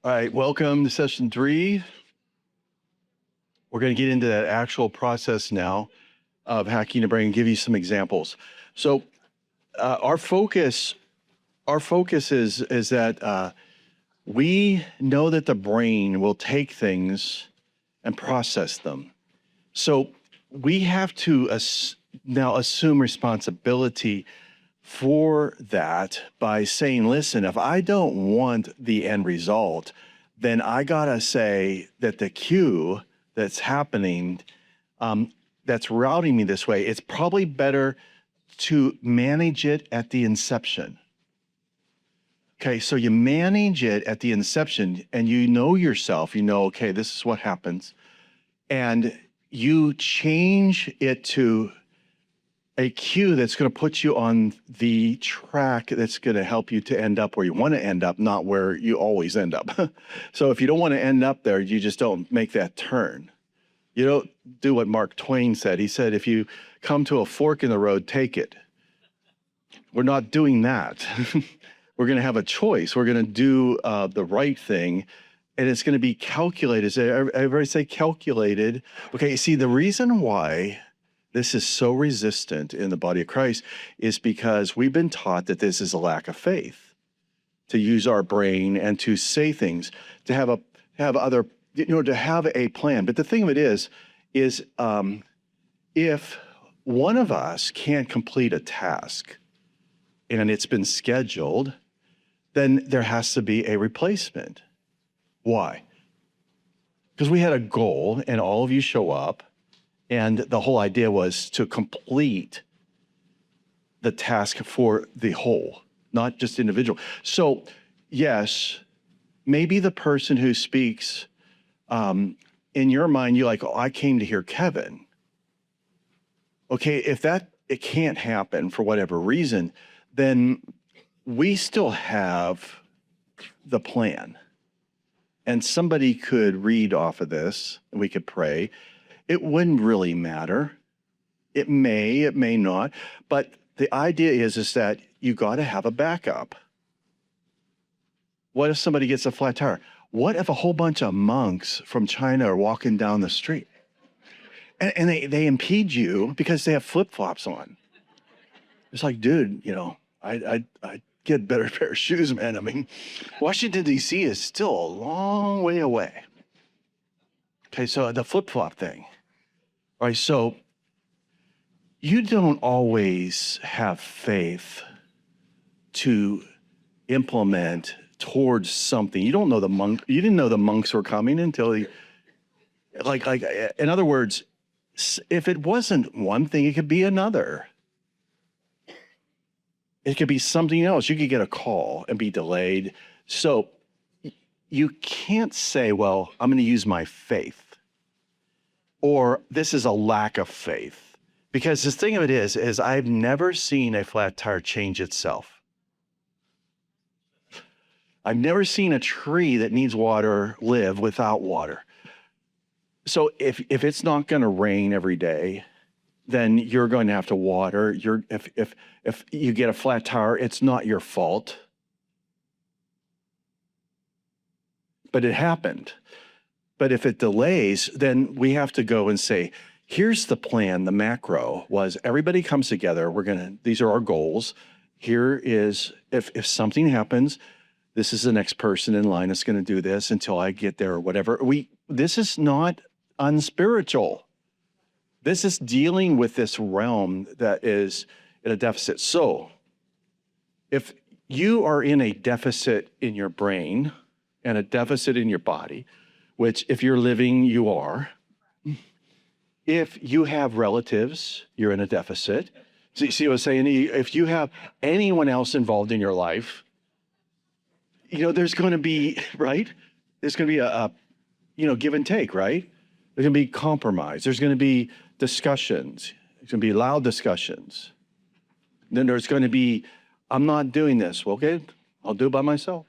All right, welcome to session 3. We're going to get into that actual process now of hacking the brain and give you some examples. So our focus is that we know that the brain will take things and process them. So we have to now assume responsibility for that by saying, listen, if I don't want the end result, then I gotta say that the cue that's happening, that's routing me this way, it's probably better to manage it at the inception. Okay, so you manage it at the inception and you know yourself, you know, okay, this is what happens. And you change it to a cue that's going to put you on the track that's going to help you to end up where you want to end up, not where you always end up. So if you don't want to end up there, you just don't make that turn. You don't do what Mark Twain said. He said, if you come to a fork in the road, take it. We're not doing that. We're going to have a choice. We're going to do the right thing, and it's going to be calculated. Everybody say calculated. Okay, see, the reason why this is so resistant in the body of Christ is because we've been taught that this is a lack of faith, to use our brain and to say things, to have a plan. But the thing of it is if one of us can't complete a task and it's been scheduled, then there has to be a replacement. Why? Because we had a goal and all of you show up, and the whole idea was to complete the task for the whole, not just individual. So yes, maybe the person who speaks, in your mind, you're like, oh, I came to hear Kevin. Okay, if it can't happen for whatever reason, then we still have the plan. And somebody could read off of this, and we could pray. It wouldn't really matter. It may not. But the idea is that you got to have a backup. What if somebody gets a flat tire? What if a whole bunch of monks from China are walking down the street and they impede you because they have flip-flops on? It's like, dude, I get a better pair of shoes, man. I mean, Washington, D.C. is still a long way away. Okay, so the flip-flop thing. All right, so you don't always have faith to implement towards something. You don't know you didn't know the monks were coming until in other words, if it wasn't one thing, it could be another. It could be something else. You could get a call and be delayed. So you can't say, well, I'm going to use my faith, or this is a lack of faith. Because the thing of it is I've never seen a flat tire change itself. I've never seen a tree that needs water live without water. So if it's not going to rain every day, then you're going to have to water. If you get a flat tire, it's not your fault. But it happened. But if it delays, then we have to go and say, here's the plan. The macro was everybody comes together. These are our goals. Here is, if something happens, this is the next person in line that's going to do this until I get there or whatever. This is not unspiritual. This is dealing with this realm that is in a deficit. So if you are in a deficit in your brain and a deficit in your body, which if you're living, you are. If you have relatives, you're in a deficit. See what I'm saying? If you have anyone else involved in your life, there's going to be, right? There's going to be a give and take, right? There's going to be compromise. There's going to be discussions. There's going to be loud discussions. Then there's going to be, I'm not doing this. Well, okay, I'll do it by myself,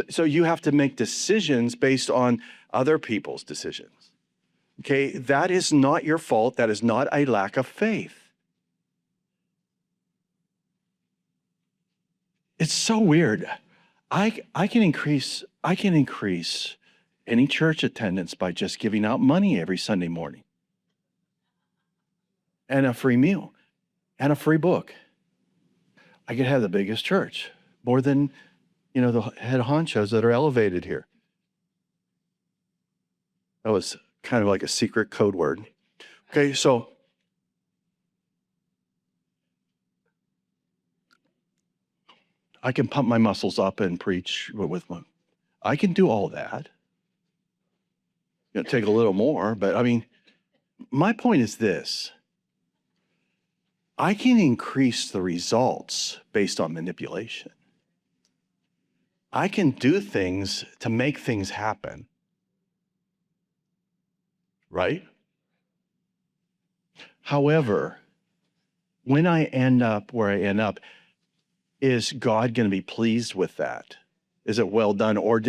So you have to make decisions based on other people's decisions. Okay, that is not your fault. That is not a lack of faith. It's so weird. I can increase any church attendance by just giving out money every Sunday morning and a free meal and a free book. I could have the biggest church, more than, the head honchos that are elevated here. That was kind of like a secret code word. Okay, so I can pump my muscles up and preach I can do all that. Take a little more, but I mean, my point is this. I can increase the results based on manipulation. I can do things to make things happen. Right? However, when I end up where I end up, is God going to be pleased with that? Is it well done? Or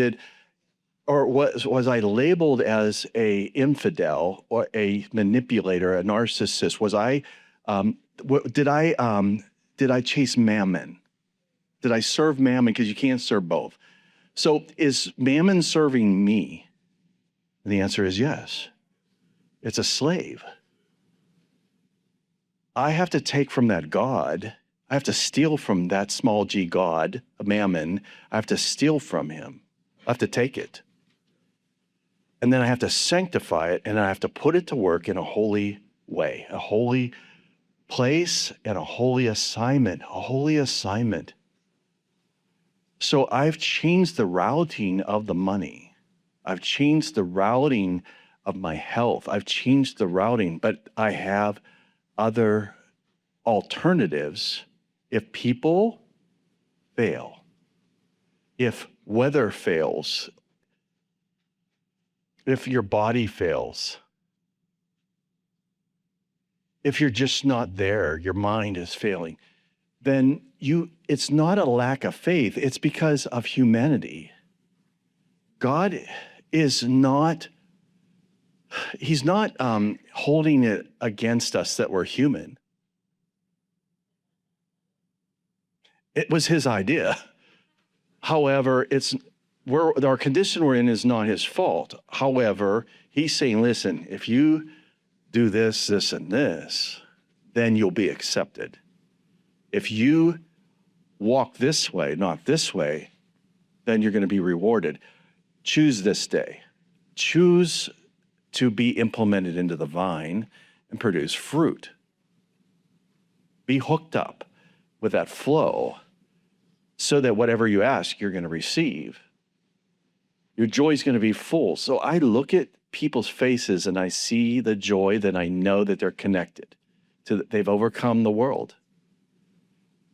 was I labeled as a infidel or a manipulator, a narcissist? Did I chase mammon? Did I serve mammon? Because you can't serve both. So is mammon serving me? And the answer is yes. It's a slave. I have to take from that God. I have to steal from that small g God, mammon. I have to steal from him. I have to take it. And then I have to sanctify it, and I have to put it to work in a holy way, a holy place and a holy assignment, So I've changed the routing of the money. I've changed the routing of my health. I've changed the routing, but I have other alternatives if people fail, if weather fails, if your body fails, if you're just not there, your mind is failing, then it's not a lack of faith, it's because of humanity. God is not, he's not holding it against us that we're human. It was his idea. However, our condition we're in is not his fault. However, he's saying, listen, if you do this, this, and this, then you'll be accepted. If you walk this way, not this way, then you're going to be rewarded. Choose this day. Choose to be implemented into the vine and produce fruit. Be hooked up with that flow so that whatever you ask, you're going to receive. Your joy is going to be full. So I look at people's faces and I see the joy, then I know that they're connected to, they've overcome the world.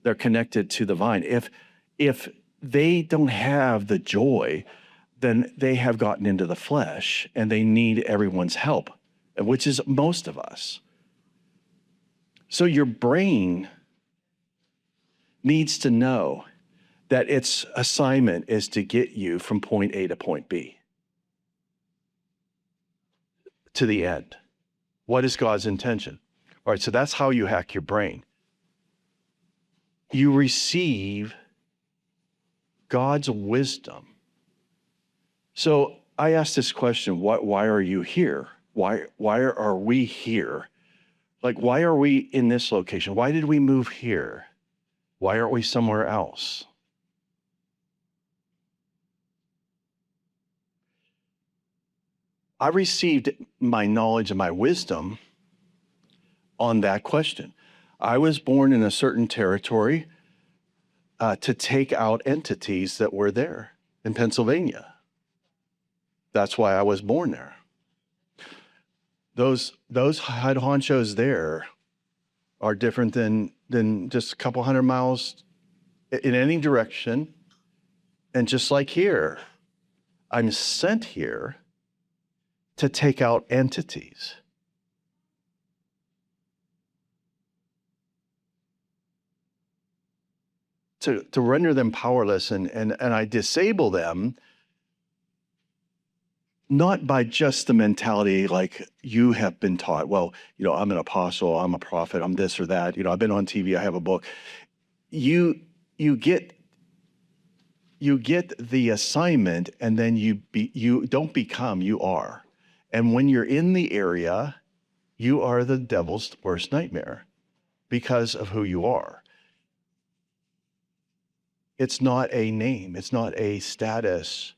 They're connected to the vine. If they don't have the joy, then they have gotten into the flesh and they need everyone's help, which is most of us. So your brain needs to know that its assignment is to get you from point A to point B, to the end. What is God's intention? All right, so that's how you hack your brain. You receive God's wisdom. So I asked this question, why are you here? Why are we here? Like, why are we in this location? Why did we move here? Why aren't we somewhere else? I received my knowledge and my wisdom on that question. I was born in a certain territory to take out entities that were there in Pennsylvania. That's why I was born there. Those head honchos there are different than just a couple hundred miles in any direction. And just like here, I'm sent here to take out entities. To render them powerless, and I disable them, not by just the mentality like you have been taught, well, I'm an apostle, I'm a prophet, I'm this or that, I've been on TV, I have a book. You get you get the assignment, and then you don't become, you are. And when you're in the area, you are the devil's worst nightmare because of who you are. It's not a name, it's not a status.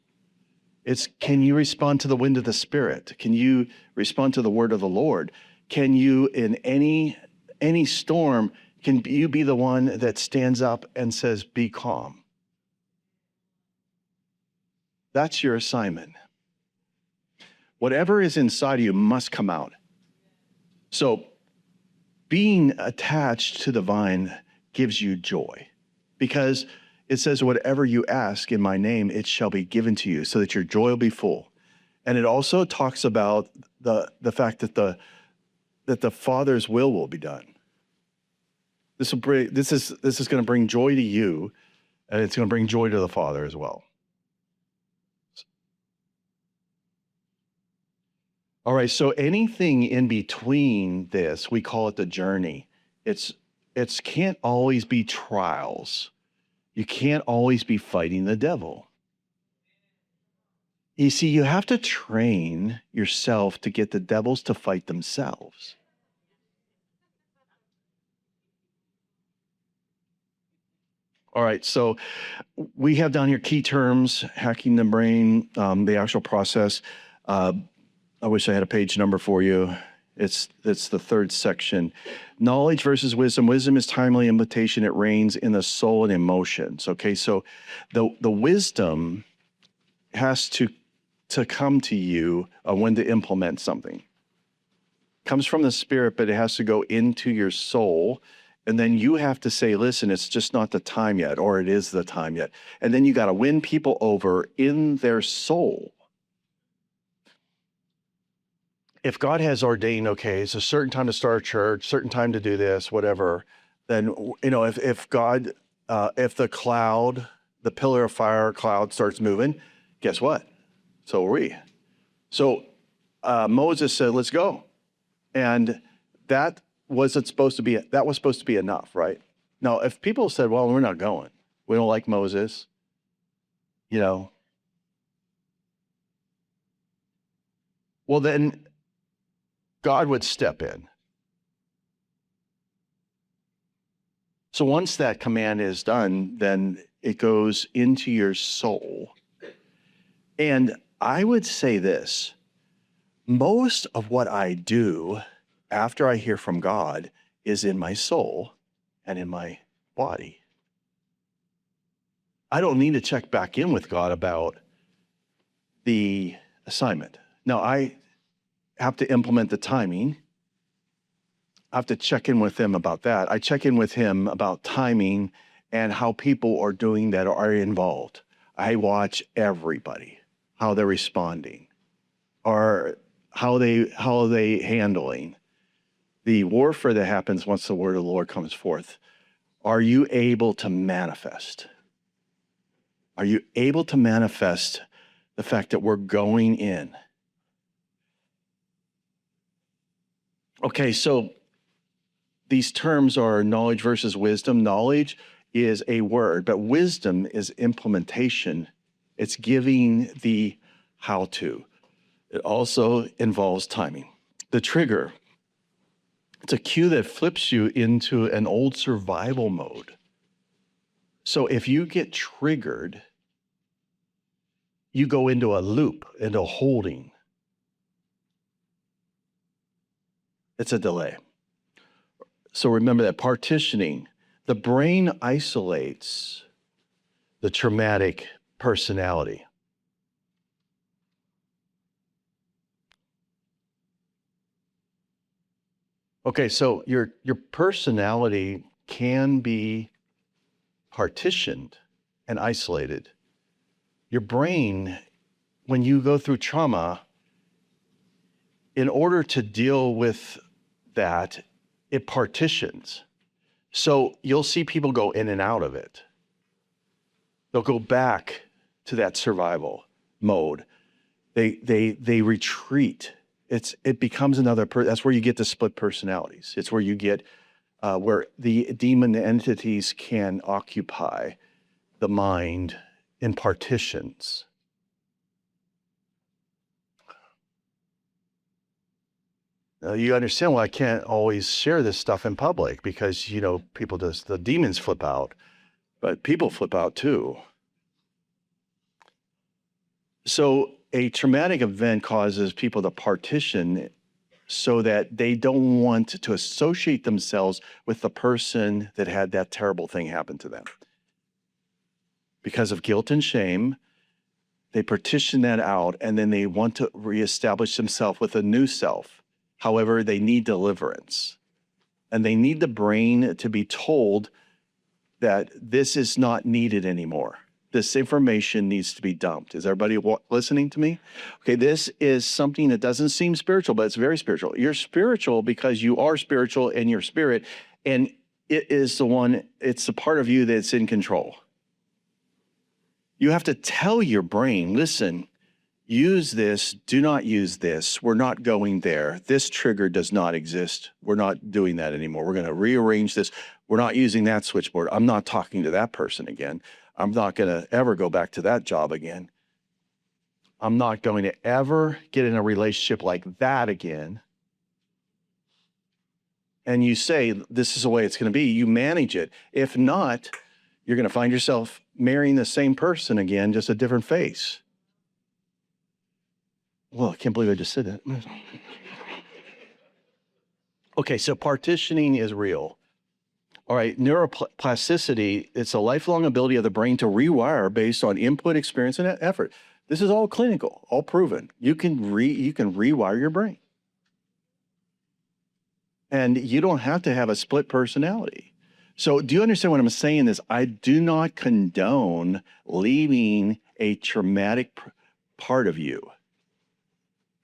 It's, can you respond to the wind of the Spirit? Can you respond to the word of the Lord? Can you, in any storm, can you be the one that stands up and says, be calm? That's your assignment. Whatever is inside of you must come out. So being attached to the vine gives you joy, because it says, whatever you ask in my name, it shall be given to you, so that your joy will be full. And it also talks about the fact that the Father's will be done. This is going to bring joy to you, and it's going to bring joy to the Father as well. All right, so anything in between this, we call it the journey. It's can't always be trials. You can't always be fighting the devil. You see, you have to train yourself to get the devils to fight themselves. All right, so we have down here key terms: hacking the brain, the actual process. I wish I had a page number for you. It's the third section. Knowledge versus wisdom. Wisdom is timely invitation. It reigns in the soul and emotions. Okay, so the wisdom has to come to you when to implement something. Comes from the Spirit, but it has to go into your soul. And then you have to say, listen, it's just not the time yet, or it is the time yet. And then you got to win people over in their soul. If God has ordained, okay, it's a certain time to start a church, certain time to do this, whatever, then, if God, if the cloud, the pillar of fire cloud starts moving, guess what? So are we. So Moses said, let's go. And that was supposed to be enough, right? Now, if people said, well, we're not going, we don't like Moses, well, then God would step in. So once that command is done, then it goes into your soul. And I would say this: most of what I do after I hear from God is in my soul and in my body. I don't need to check back in with God about the assignment. Now, I have to implement the timing. I have to check in with him about that. I check in with him about timing and how people are doing that are involved. I watch everybody, how they're responding, or how they handling the warfare that happens once the word of the Lord comes forth. Are you able to manifest? Are you able to manifest the fact that we're going in? Okay, so these terms are knowledge versus wisdom. Knowledge is a word, but wisdom is implementation. It's giving the how to. It also involves timing. The trigger, it's a cue that flips you into an old survival mode. So if you get triggered, you go into a loop, into holding. It's a delay. So remember that partitioning, the brain isolates the traumatic personality. Okay, so your personality can be partitioned and isolated. Your brain, when you go through trauma, in order to deal with that, it partitions. So you'll see people go in and out of it. They'll go back to that survival mode. They retreat. It becomes another person. That's where you get the split personalities. It's where you get where the demon entities can occupy the mind in partitions. Now, you understand why I can't always share this stuff in public, because, people the demons flip out, but people flip out too. So a traumatic event causes people to partition so that they don't want to associate themselves with the person that had that terrible thing happen to them. Because of guilt and shame, they partition that out, and then they want to reestablish themselves with a new self. However, they need deliverance, and they need the brain to be told that this is not needed anymore. This information needs to be dumped. Is everybody listening to me? Okay, this is something that doesn't seem spiritual, but it's very spiritual. You're spiritual because you are spiritual in your spirit, and it's the part of you that's in control. You have to tell your brain, listen, use this, do not use this. We're not going there. This trigger does not exist. We're not doing that anymore. We're going to rearrange this. We're not using that switchboard. I'm not talking to that person again. I'm not going to ever go back to that job again. I'm not going to ever get in a relationship like that again. And you say, this is the way it's going to be. You manage it. If not, you're going to find yourself marrying the same person again, just a different face. Well, I can't believe I just said that. Okay, so partitioning is real. All right, neuroplasticity, it's a lifelong ability of the brain to rewire based on input, experience, and effort. This is all clinical, all proven. You can rewire your brain. And you don't have to have a split personality. So do you understand what I'm saying is I do not condone leaving a traumatic part of you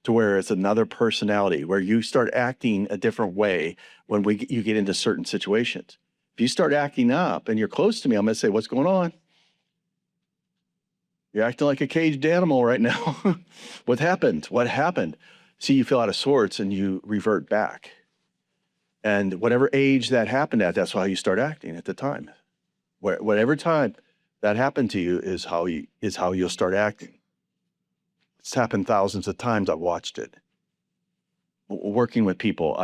to where it's another personality, where you start acting a different way when you get into certain situations. If you start acting up and you're close to me, I'm going to say, what's going on? You're acting like a caged animal right now. What happened? What happened? See, you feel out of sorts and you revert back. And whatever age that happened at, that's how you start acting at the time. Whatever time that happened to you is how you'll start acting. It's happened thousands of times. I've watched it. Working with people,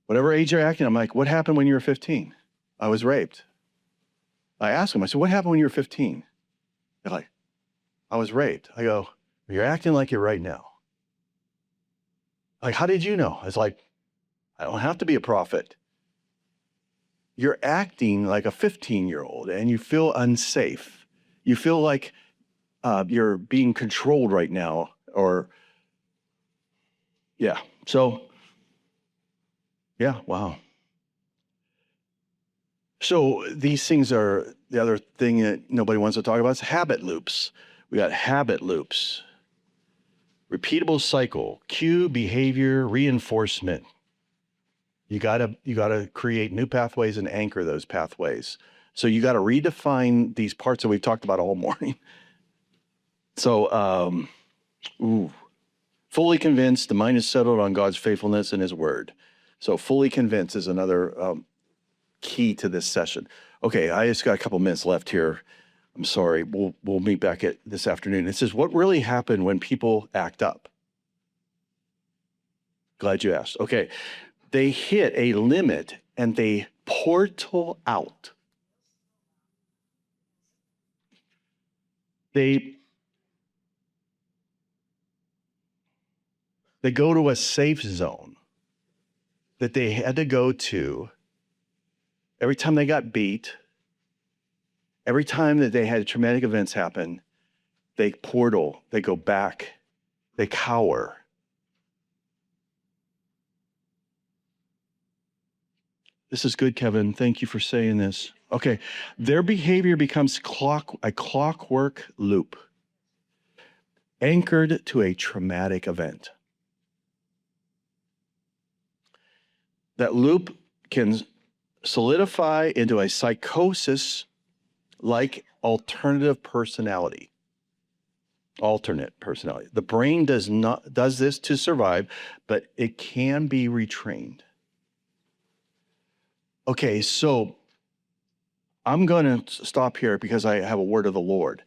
whatever age you're acting, I'm like, what happened when you were 15? I was raped. I asked them, I said, what happened when you were 15? They're like, I was raped. I go, you're acting like you're right now. Like, how did you know? It's like, I don't have to be a prophet. You're acting like a 15-year-old and you feel unsafe. You feel like you're being controlled right now, yeah. So, yeah, wow. So these things are the other thing that nobody wants to talk about is habit loops. We got habit loops. Repeatable cycle, cue, behavior, reinforcement. You gotta create new pathways and anchor those pathways. So you got to redefine these parts that we've talked about all morning. So, fully convinced, the mind is settled on God's faithfulness and His word. So fully convinced is another key to this session. Okay, I just got a couple minutes left here. I'm sorry. We'll meet back at this afternoon. It says, what really happened when people act up? Glad you asked. Okay, they hit a limit and they portal out. They go to a safe zone that they had to go to every time they got beat, every time that they had traumatic events happen. They portal, they go back, they cower. This is good, Kevin. Thank you for saying this. Okay, their behavior becomes a clockwork loop, anchored to a traumatic event. That loop can solidify into a psychosis-like alternate personality. The brain does this to survive, but it can be retrained. Okay, so I'm going to stop here because I have a word of the Lord.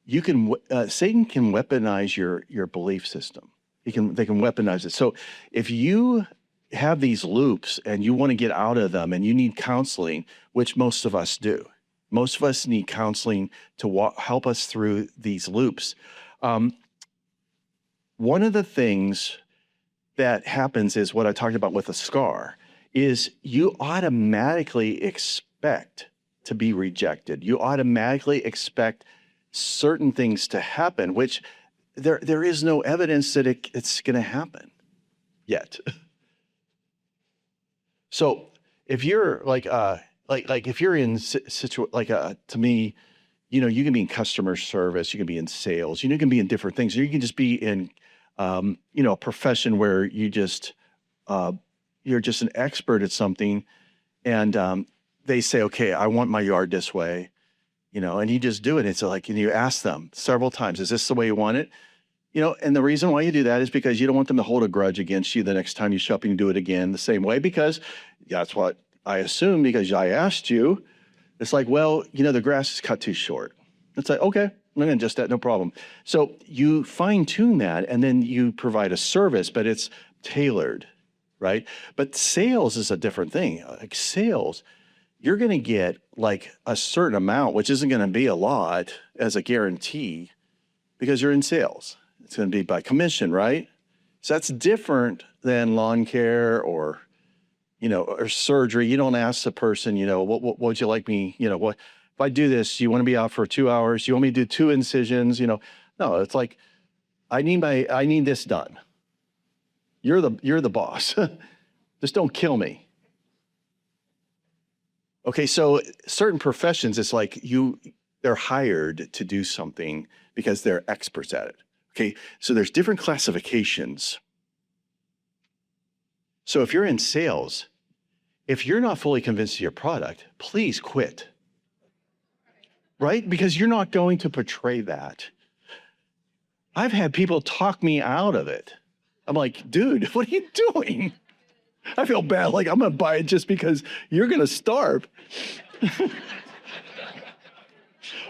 Satan can weaponize your belief system. They can weaponize it. So if you have these loops and you want to get out of them and you need counseling, which most of us do, most of us need counseling to help us through these loops. One of the things that happens is what I talked about with a scar is you automatically expect to be rejected. You automatically expect certain things to happen, which there is no evidence that it's going to happen yet. So if you're like if you're in to me, you can be in customer service, you can be in sales, you can be in different things. You can just be in a profession where you're just an expert at something, and they say, okay, I want my yard this way, and you just do it. It's like, and you ask them several times, is this the way you want it? And the reason why you do that is because you don't want them to hold a grudge against you the next time you show up and you do it again the same way, because that's what I assume, because I asked you. It's like, well, the grass is cut too short. It's like, okay, I'm going to adjust that, no problem. So you fine tune that, and then you provide a service, but it's tailored, right? But sales is a different thing. Like sales, you're going to get like a certain amount, which isn't going to be a lot as a guarantee, because you're in sales. It's going to be by commission, right? So that's different than lawn care or surgery. You don't ask the person, what would you like me, what if I do this, you want to be out for 2 hours? You want me to do 2 incisions? No, it's like, I need this done. You're the boss. Just don't kill me. Okay, so certain professions, it's like they're hired to do something because they're experts at it. Okay, so there's different classifications. So if you're in sales, if you're not fully convinced of your product, please quit. Right? Because you're not going to portray that. I've had people talk me out of it. I'm like, dude, what are you doing? I feel bad. Like, I'm going to buy it just because you're going to starve.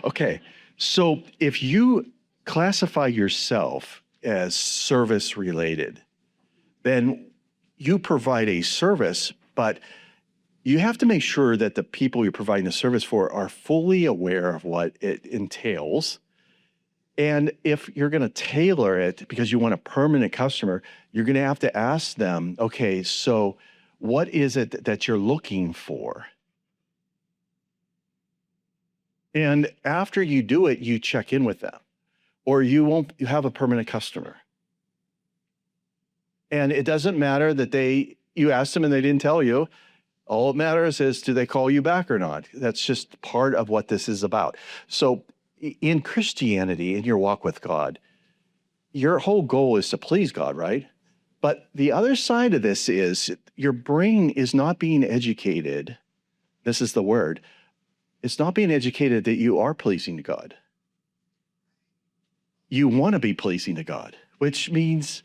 Okay, so if you classify yourself as service related, then you provide a service, but you have to make sure that the people you're providing the service for are fully aware of what it entails. And if you're going to tailor it because you want a permanent customer, you're going to have to ask them, okay, so what is it that you're looking for? And after you do it, you check in with them, or you have a permanent customer. And it doesn't matter that you asked them and they didn't tell you. All that matters is, do they call you back or not? That's just part of what this is about. So in Christianity, in your walk with God, your whole goal is to please God, right? But the other side of this is your brain is not being educated. This is the word. It's not being educated that you are pleasing to God. You want to be pleasing to God, which means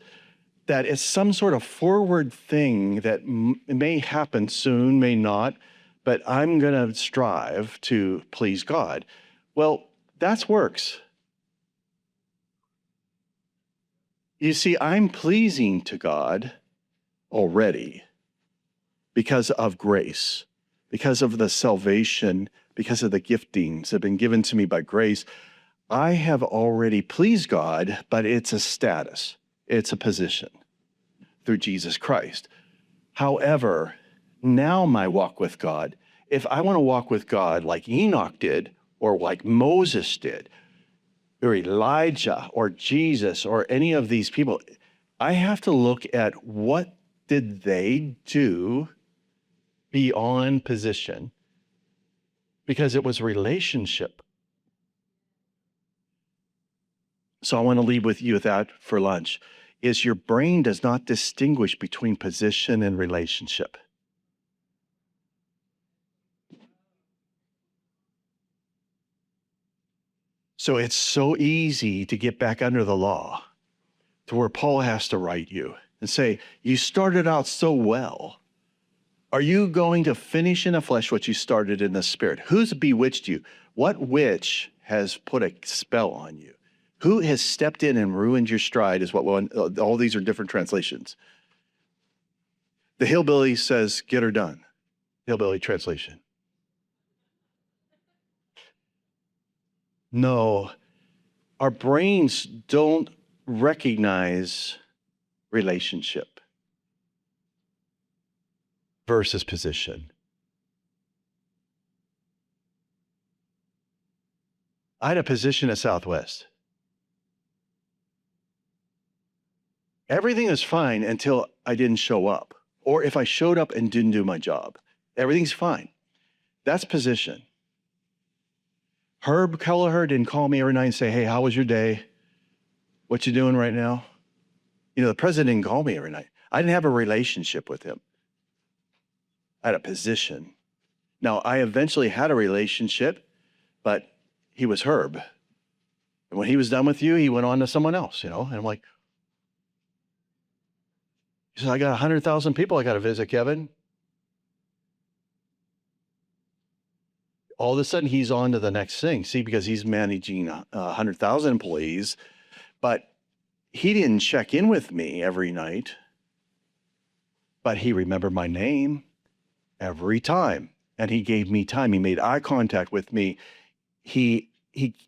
that it's some sort of forward thing that may happen soon, may not, but I'm going to strive to please God. Well, that's works. You see, I'm pleasing to God already because of grace, because of the salvation, because of the giftings that have been given to me by grace. I have already pleased God, but it's a status. It's a position through Jesus Christ. However, now my walk with God, if I want to walk with God like Enoch did, or like Moses did, or Elijah, or Jesus, or any of these people, I have to look at what did they do beyond position, because it was relationship. So I want to leave with you with that for lunch, is your brain does not distinguish between position and relationship. So it's so easy to get back under the law to where Paul has to write you and say, you started out so well. Are you going to finish in the flesh what you started in the spirit? Who's bewitched you? What witch has put a spell on you? Who has stepped in and ruined your stride is what all these are different translations. The hillbilly says, get her done. Hillbilly translation. No, our brains don't recognize relationship versus position. I had a position at Southwest. Everything was fine until I didn't show up. Or if I showed up and didn't do my job. Everything's fine. That's position. Herb Kelleher didn't call me every night and say, hey, how was your day? What you doing right now? You know, the president didn't call me every night. I didn't have a relationship with him. I had a position. Now, I eventually had a relationship, but he was Herb. And when he was done with you, he went on to someone else, And I'm like, he said, I got 100,000 people I got to visit, Kevin. All of a sudden, he's on to the next thing. See, because he's managing 100,000 employees, but he didn't check in with me every night, but he remembered my name every time. And he gave me time. He made eye contact with me. He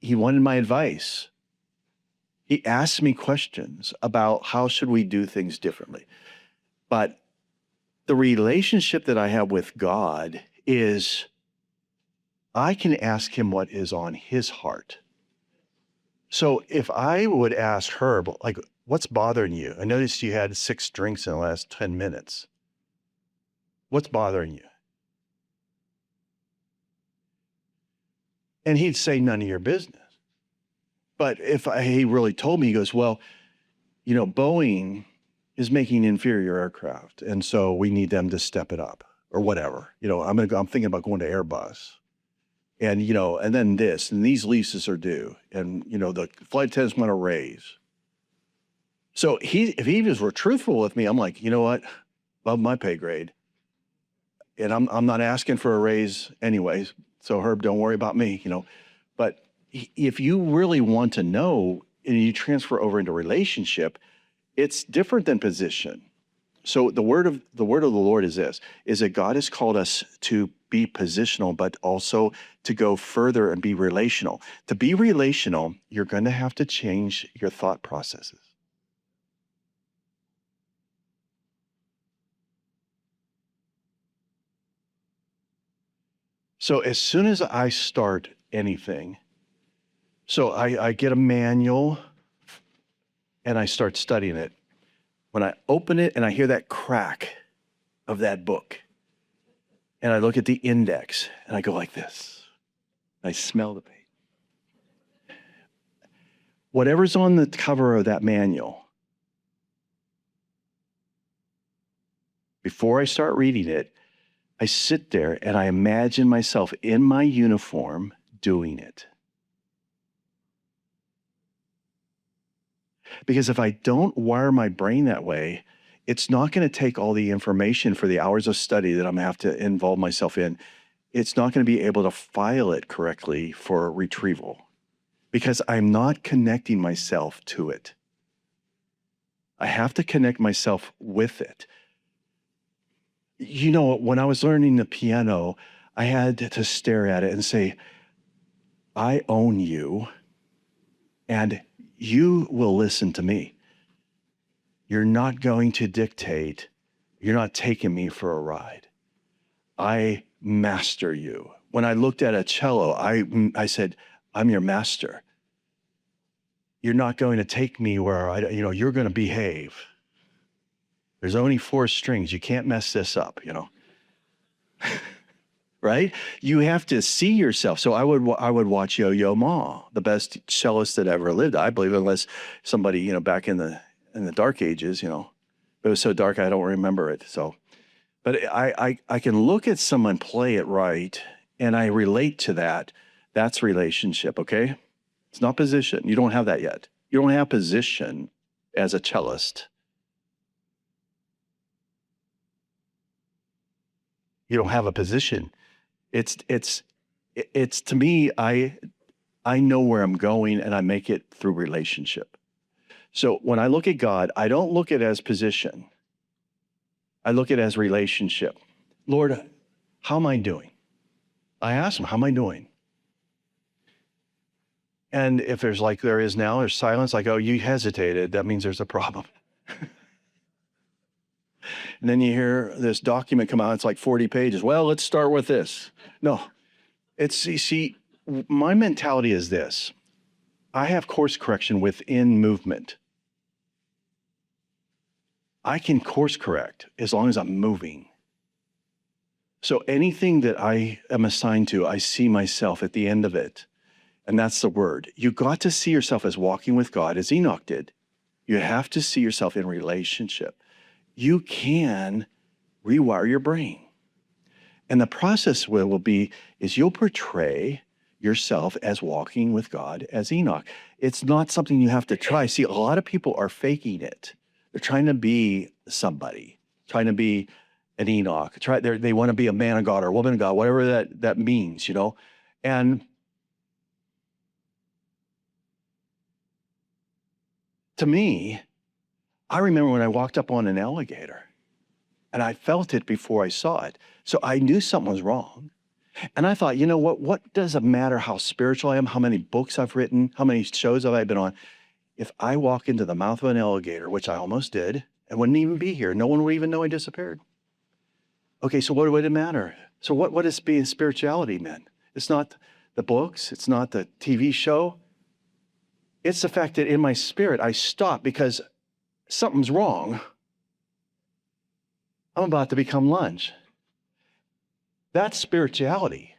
wanted my advice. He asked me questions about how should we do things differently. But the relationship that I have with God is I can ask him what is on his heart. So if I would ask Herb, like, what's bothering you? I noticed you had 6 drinks in the last 10 minutes. What's bothering you? And he'd say, none of your business. But if he really told me, he goes, well, Boeing is making inferior aircraft. And so we need them to step it up or whatever. I'm thinking about going to Airbus. And, and then this, and these leases are due. And, the flight attendants want to raise. So if he just were truthful with me, I'm like, you know what? Above my pay grade. And I'm not asking for a raise anyways. So Herb, don't worry about me, But if you really want to know and you transfer over into relationship, it's different than position. So the word of the Lord is this, is that God has called us to be positional, but also to go further and be relational. To be relational, you're going to have to change your thought processes. So as soon as I start anything, so I get a manual and I start studying it. When I open it and I hear that crack of that book, and I look at the index and I go like this, I smell the paint. Whatever's on the cover of that manual, before I start reading it, I sit there and I imagine myself in my uniform doing it. Because if I don't wire my brain that way, it's not going to take all the information for the hours of study that I'm going to have to involve myself in. It's not going to be able to file it correctly for retrieval because I'm not connecting myself to it. I have to connect myself with it. When I was learning the piano, I had to stare at it and say, I own you and you will listen to me. You're not going to dictate. You're not taking me for a ride. I master you. When I looked at a cello, I said, I'm your master. You're not going to take me where you're going to behave. There's only 4 strings. You can't mess this up, Right? You have to see yourself. So I would watch Yo-Yo Ma, the best cellist that ever lived, I believe, unless somebody, back in the dark ages, it was so dark I don't remember it. So, but I can look at someone play it right, and I relate to that. That's relationship, okay? It's not position. You don't have that yet. You don't have position as a cellist. You don't have a position. It's to me, I know where I'm going and I make it through relationship. So when I look at God, I don't look at it as position. I look at it as relationship. Lord, how am I doing? I ask him, how am I doing? And if there's like there is now, there's silence, like, oh, you hesitated. That means there's a problem. And then you hear this document come out, it's like 40 pages. Well, let's start with this. No, you see, my mentality is this. I have course correction within movement. I can course correct as long as I'm moving. So anything that I am assigned to, I see myself at the end of it. And that's the word. You got to see yourself as walking with God, as Enoch did. You have to see yourself in relationship. You can rewire your brain. And the process will be is you'll portray yourself as walking with God as Enoch. It's not something you have to try. See, a lot of people are faking it. They're trying to be somebody, trying to be an Enoch. They want to be a man of God or a woman of God, whatever that means, you know. And to me, I remember when I walked up on an alligator and I felt it before I saw it. So I knew something was wrong. And I thought, you know what does it matter how spiritual I am, how many books I've written, how many shows have I been on? If I walk into the mouth of an alligator, which I almost did, and wouldn't even be here, no one would even know I disappeared. Okay, so what would it matter? So what is being spirituality meant? It's not the books, it's not the TV show. It's the fact that in my spirit, I stop because something's wrong. I'm about to become lunch. That's spirituality.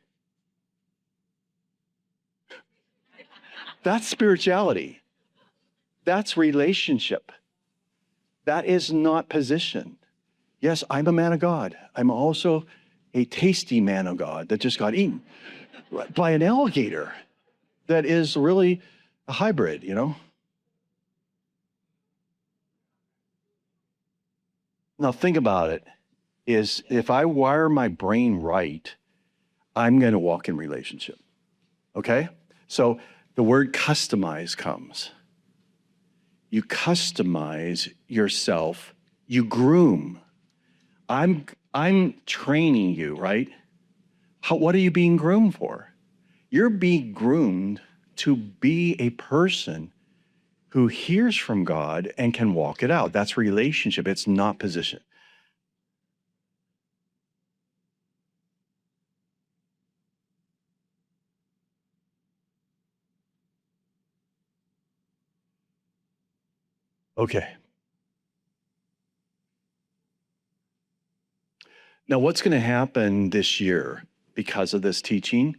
That's spirituality. That's relationship. That is not position. Yes, I'm a man of God. I'm also a tasty man of God that just got eaten by an alligator that is really a hybrid, you know? Now think about it, is if I wire my brain right, I'm going to walk in relationship, okay? So the word customize comes. You customize yourself, you groom. I'm training you, right? What are you being groomed for? You're being groomed to be a person who hears from God and can walk it out. That's relationship. It's not position. Okay. Now, what's going to happen this year because of this teaching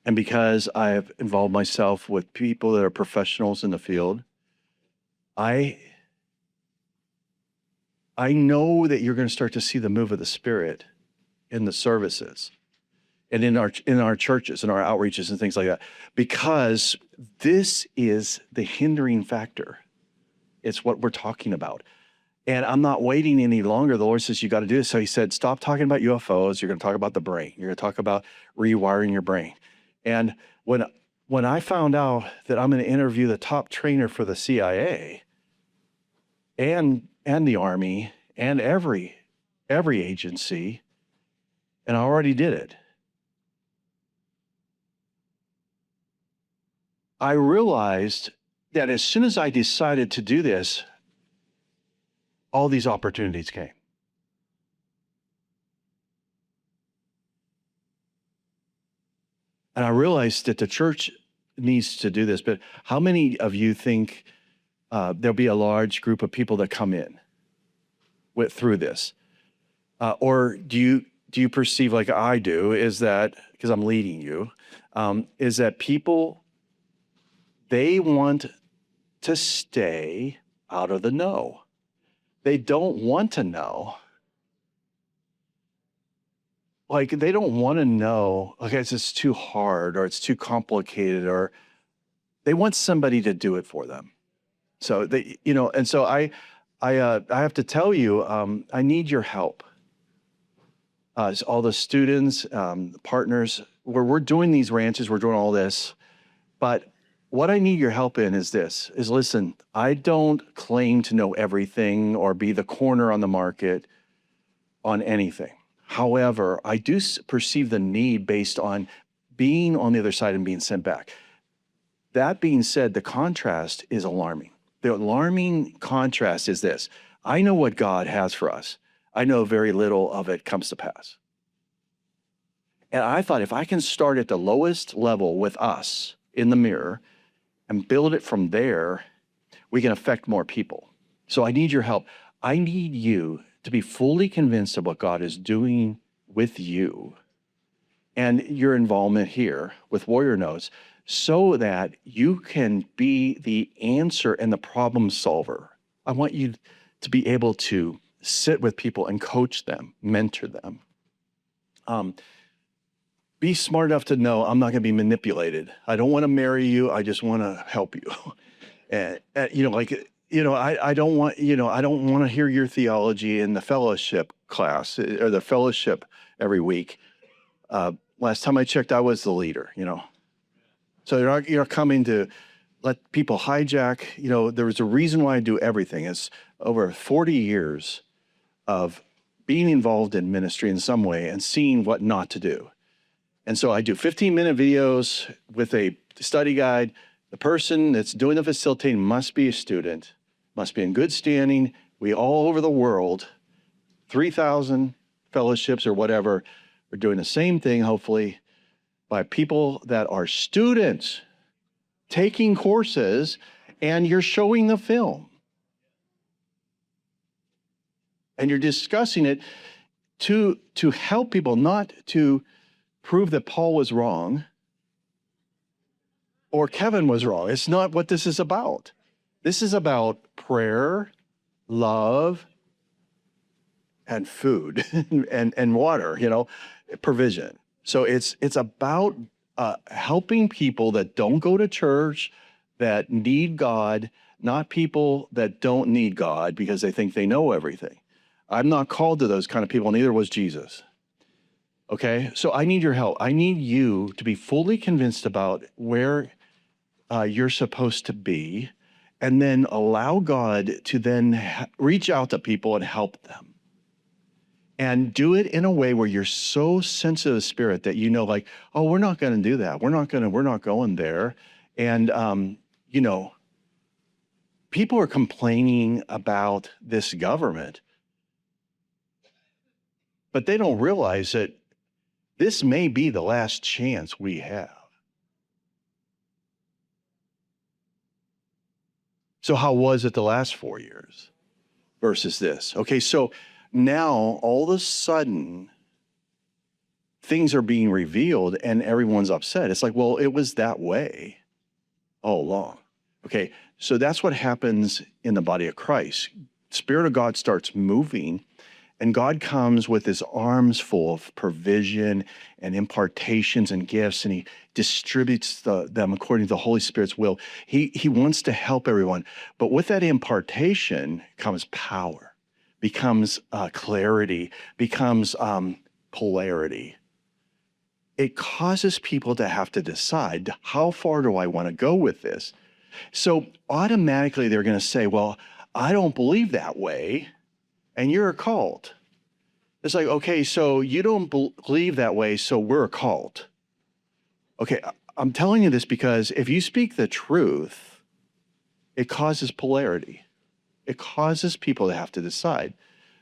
and because I have involved myself with people that are professionals in the field? I know that you're going to start to see the move of the Spirit in the services and in our churches and our outreaches and things like that, because this is the hindering factor. It's what we're talking about. And I'm not waiting any longer. The Lord says, you got to do this. So he said, stop talking about UFOs. You're going to talk about the brain. You're going to talk about rewiring your brain. And when I found out that I'm going to interview the top trainer for the CIA and the Army and every agency, and I already did it, I realized that as soon as I decided to do this, all these opportunities came. And I realized that the church needs to do this, but how many of you think there'll be a large group of people that come in through this? Or do you perceive, like I do, is that, because I'm leading you, is that people, they want to stay out of the know. They don't want to know. Like, they don't want to know, okay, it's just too hard or it's too complicated, or they want somebody to do it for them. So they, and so I have to tell you, I need your help. all the students, partners, where we're doing these ranches, we're doing all this. But what I need your help in is this, is listen, I don't claim to know everything or be the corner on the market on anything. However, I do perceive the need based on being on the other side and being sent back. That being said, the contrast is alarming. The alarming contrast is this. I know what God has for us. I know very little of it comes to pass. And I thought if I can start at the lowest level with us in the mirror and build it from there, we can affect more people. So I need your help. I need you to be fully convinced of what God is doing with you and your involvement here with Warrior Notes, so that you can be the answer and the problem solver. I want you to be able to sit with people and coach them, mentor them. Be smart enough to know I'm not going to be manipulated. I don't want to marry you. I just want to help you. And I don't want, I don't want to hear your theology in the fellowship class or the fellowship every week. Last time I checked, I was the leader, So you're coming to let people hijack. There was a reason why I do everything. It's over 40 years of being involved in ministry in some way and seeing what not to do. And so I do 15-minute videos with a study guide. The person that's doing the facilitating must be a student, must be in good standing. We all over the world, 3,000 fellowships or whatever, are doing the same thing, hopefully, by people that are students taking courses, and you're showing the film. And you're discussing it to help people, not to prove that Paul was wrong or Kevin was wrong. It's not what this is about. This is about prayer, love, and food and water, provision. So it's about helping people that don't go to church, that need God, not people that don't need God because they think they know everything. I'm not called to those kind of people, neither was Jesus. Okay, so I need your help. I need you to be fully convinced about where you're supposed to be, and then allow God to then reach out to people and help them. And do it in a way where you're so sensitive to the Spirit that oh, we're not going to do that. We're not going there. And, people are complaining about this government, but they don't realize that this may be the last chance we have. So how was it the last 4 years versus this? Okay, so now all of a sudden things are being revealed and everyone's upset. It's like, well, it was that way all along. Okay, so that's what happens in the body of Christ. Spirit of God starts moving, and God comes with his arms full of provision and impartations and gifts, and he distributes them according to the Holy Spirit's will. He wants to help everyone. But with that impartation comes power, becomes clarity, becomes polarity. It causes people to have to decide, how far do I want to go with this? So automatically they're going to say, well, I don't believe that way, and you're a cult. It's like, okay, so you don't believe that way, so we're a cult. Okay, I'm telling you this because if you speak the truth, it causes polarity. It causes people to have to decide.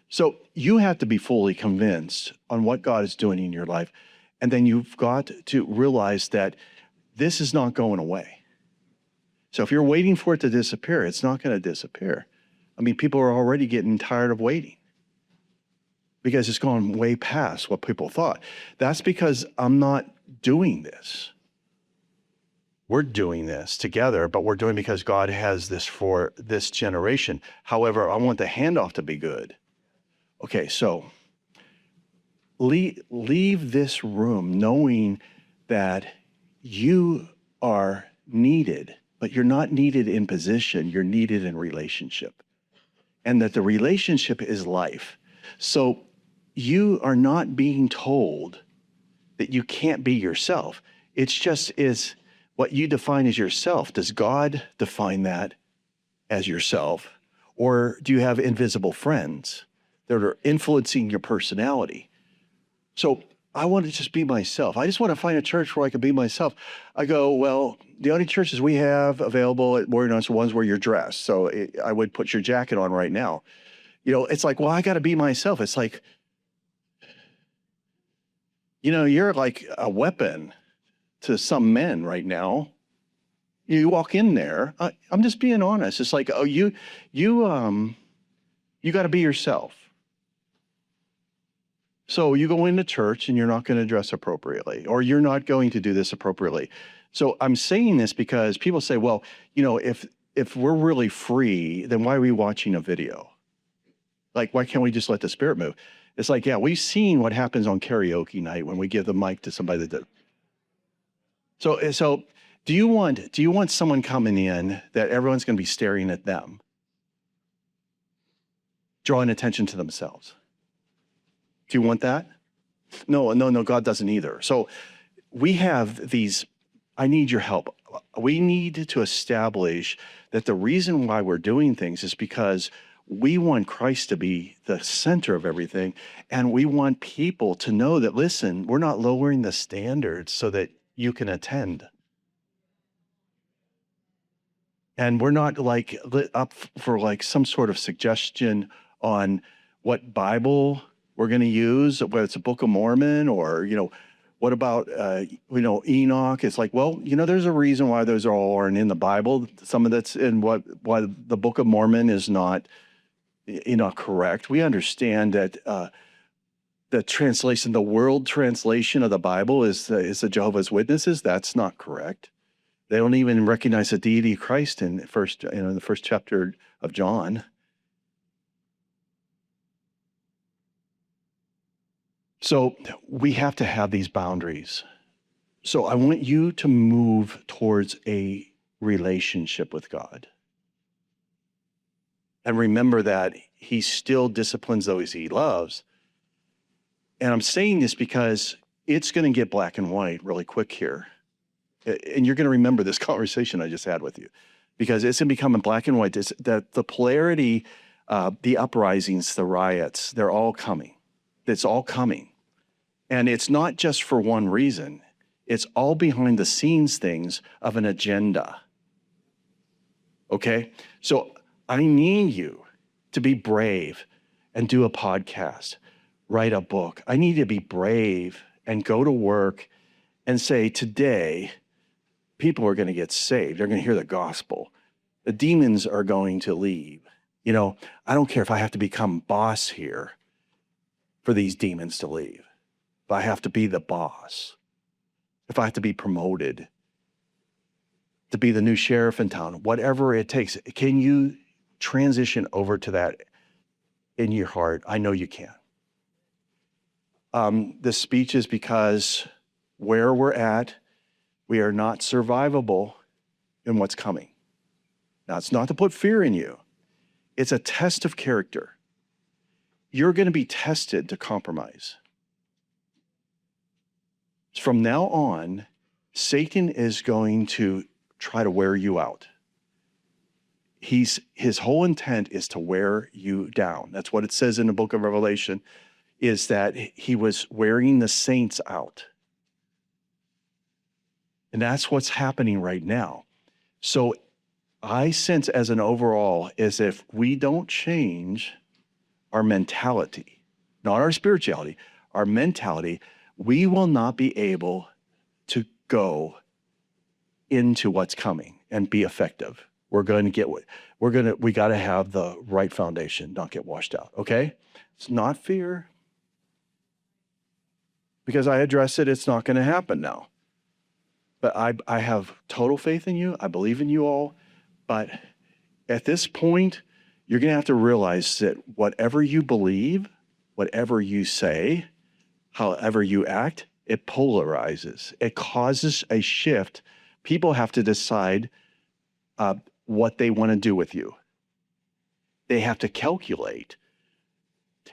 So you have to be fully convinced on what God is doing in your life. And then you've got to realize that this is not going away. So if you're waiting for it to disappear, it's not going to disappear. I mean, people are already getting tired of waiting because it's gone way past what people thought. That's because I'm not doing this. We're doing this together, but we're doing because God has this for this generation. However, I want the handoff to be good. Okay, so leave this room knowing that you are needed, but you're not needed in position, you're needed in relationship. And that the relationship is life. So you are not being told that you can't be yourself. It's just is what you define as yourself. Does God define that as yourself? Or do you have invisible friends that are influencing your personality? So I want to just be myself. I just want to find a church where I can be myself. I go, well, the only churches we have available at Warrior Nuns are ones where you're dressed. So I would put your jacket on right now. It's like, well, I got to be myself. It's like, you're like a weapon to some men right now. You walk in there. I'm just being honest. It's like, oh, you got to be yourself. So you go into church and you're not going to dress appropriately, or you're not going to do this appropriately. So I'm saying this because people say, well, if we're really free, then why are we watching a video? Like, why can't we just let the Spirit move? It's like, yeah, we've seen what happens on karaoke night when we give the mic to somebody that does. So do you want someone coming in that everyone's going to be staring at them, drawing attention to themselves? Do you want that? No, God doesn't either. So we have these, I need your help. We need to establish that the reason why we're doing things is because we want Christ to be the center of everything. And we want people to know that, listen, we're not lowering the standards so that you can attend. And we're not like up for like some sort of suggestion on what Bible we're going to use, whether it's a Book of Mormon or, what about, Enoch? It's like, well, there's a reason why those all aren't in the Bible. Some of that's in why the Book of Mormon is not, correct. We understand that the translation, the world translation of the Bible is the Jehovah's Witnesses. That's not correct. They don't even recognize the deity of Christ in the first chapter of John. So we have to have these boundaries. So I want you to move towards a relationship with God. And remember that he still disciplines those he loves. And I'm saying this because it's going to get black and white really quick here. And you're going to remember this conversation I just had with you, because it's going to become in black and white. That the polarity, the uprisings, the riots, they're all coming. It's all coming. And it's not just for one reason. It's all behind the scenes things of an agenda. Okay? So I need you to be brave and do a podcast, write a book. I need you to be brave and go to work and say, today, people are going to get saved. They're going to hear the gospel. The demons are going to leave. I don't care if I have to become boss here for these demons to leave. If I have to be the boss, if I have to be promoted to be the new sheriff in town, whatever it takes, can you transition over to that in your heart? I know you can. This speech is because where we're at, we are not survivable in what's coming. Now, it's not to put fear in you. It's a test of character. You're going to be tested to compromise. From now on, Satan is going to try to wear you out. His whole intent is to wear you down. That's what it says in the book of Revelation, is that he was wearing the saints out. And that's what's happening right now. So I sense as an overall is if we don't change our mentality, not our spirituality, our mentality, we will not be able to go into what's coming and be effective. We got to have the right foundation, not get washed out. Okay? It's not fear. Because I address it, it's not going to happen now. But I have total faith in you. I believe in you all. But at this point, you're going to have to realize that whatever you believe, whatever you say, however you act, it polarizes. It causes a shift. People have to decide what they want to do with you. They have to calculate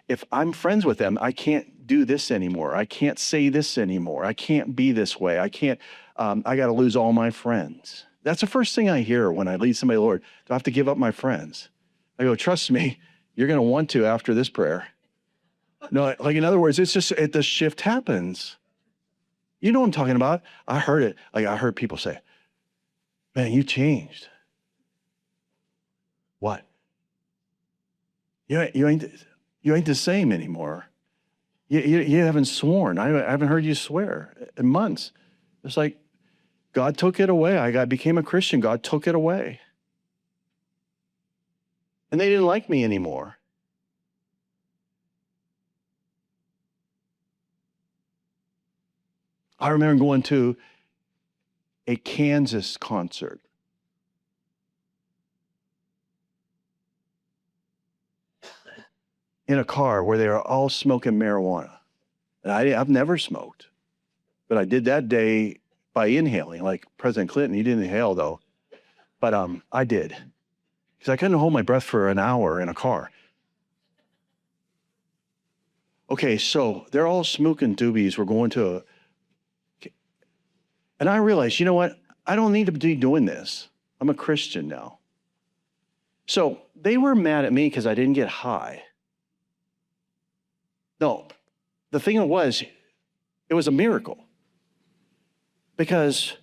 if I'm friends with them, I can't do this anymore. I can't say this anymore. I can't be this way. I can't, I got to lose all my friends. That's the first thing I hear when I lead somebody to the Lord. Do I have to give up my friends? I go, trust me, you're going to want to after this prayer. No, like in other words, it's just, the shift happens. You know what I'm talking about? I heard it. Like I heard people say, man, you changed. What? You ain't the same anymore. You haven't sworn. I haven't heard you swear in months. It's like God took it away. I became a Christian. God took it away. And they didn't like me anymore. I remember going to a Kansas concert. In a car where they were all smoking marijuana. And I've never smoked, but I did that day by inhaling, like President Clinton. He didn't inhale though, but I did. Because I couldn't hold my breath for an hour in a car. Okay, so they're all smoking doobies. We're going to and I realized, you know what? I don't need to be doing this. I'm a Christian now. So they were mad at me because I didn't get high. No, the thing was, it was a miracle. Because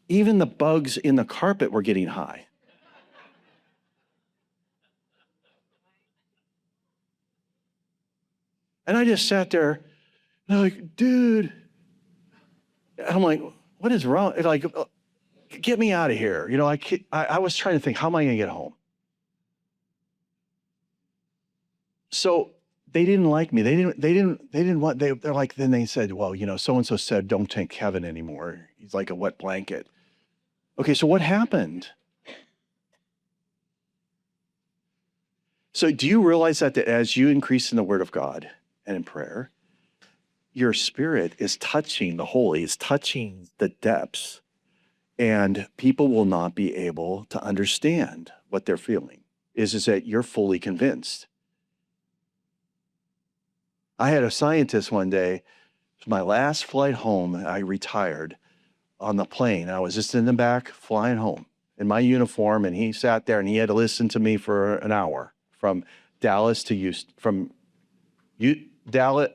even the bugs in the carpet were getting high. And I just sat there, and I'm like, dude. And I'm like, what is wrong? It's like, get me out of here. You know, I was trying to think, how am I going to get home? So they didn't like me. They didn't want, they're like, then they said, well, you know, so-and-so said, don't take Kevin anymore. He's like a wet blanket. Okay, so what happened? So do you realize that as you increase in the Word of God and in prayer, your spirit is touching the holy, is touching the depths, and people will not be able to understand what they're feeling, is that you're fully convinced. I had a scientist one day, it was my last flight home, I retired on the plane. I was just in the back flying home in my uniform, and he sat there and he had to listen to me for an hour from Dallas to Houston, Dallas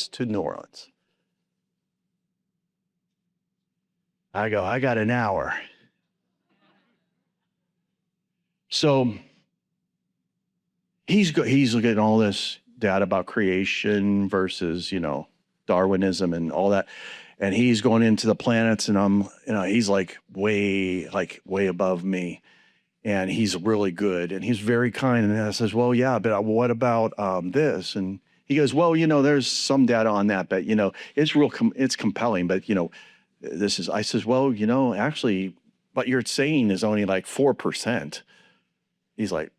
to New Orleans. I go, I got an hour. So he's looking at all this data about creation versus, you know, Darwinism and all that. And he's going into the planets, and I'm, you know, he's like way above me. And he's really good, and he's very kind. And I says, well, yeah, but what about this? And he goes, well, you know, there's some data on that, but, you know, it's it's compelling, but, you know, I says, well, you know, actually, what you're saying is only like 4%. He's like,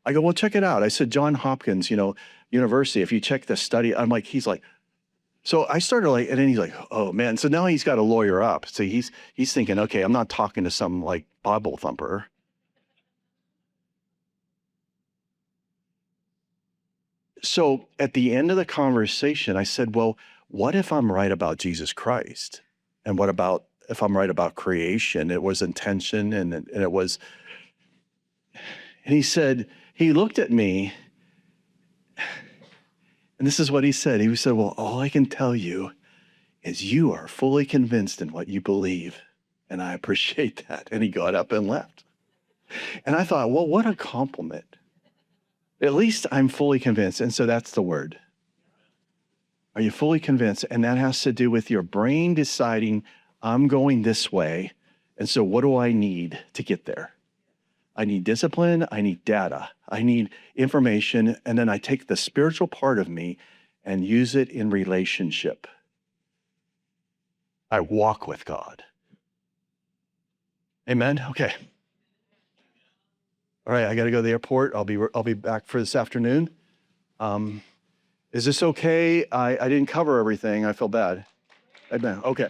I go, well, check it out. I said, John Hopkins, you know, University, if you check the study, I'm like, he's like, so I started like, and then he's like, oh man. So now he's got a lawyer up. So he's thinking, okay, I'm not talking to some like Bible thumper. So at the end of the conversation, I said, well, what if I'm right about Jesus Christ? And what about if I'm right about creation? It was intention, and it was, and he said, he looked at me, and this is what he said. He said, well, all I can tell you is you are fully convinced in what you believe. And I appreciate that. And he got up and left. And I thought, well, what a compliment. At least I'm fully convinced. And so that's the word. Are you fully convinced? And that has to do with your brain deciding, I'm going this way. And so what do I need to get there? I need discipline. I need data. I need information. And then I take the spiritual part of me and use it in relationship. I walk with God. Amen? Okay. All right, I got to go to the airport. I'll be back for this afternoon. Is this okay? I didn't cover everything. I feel bad. Amen. Okay.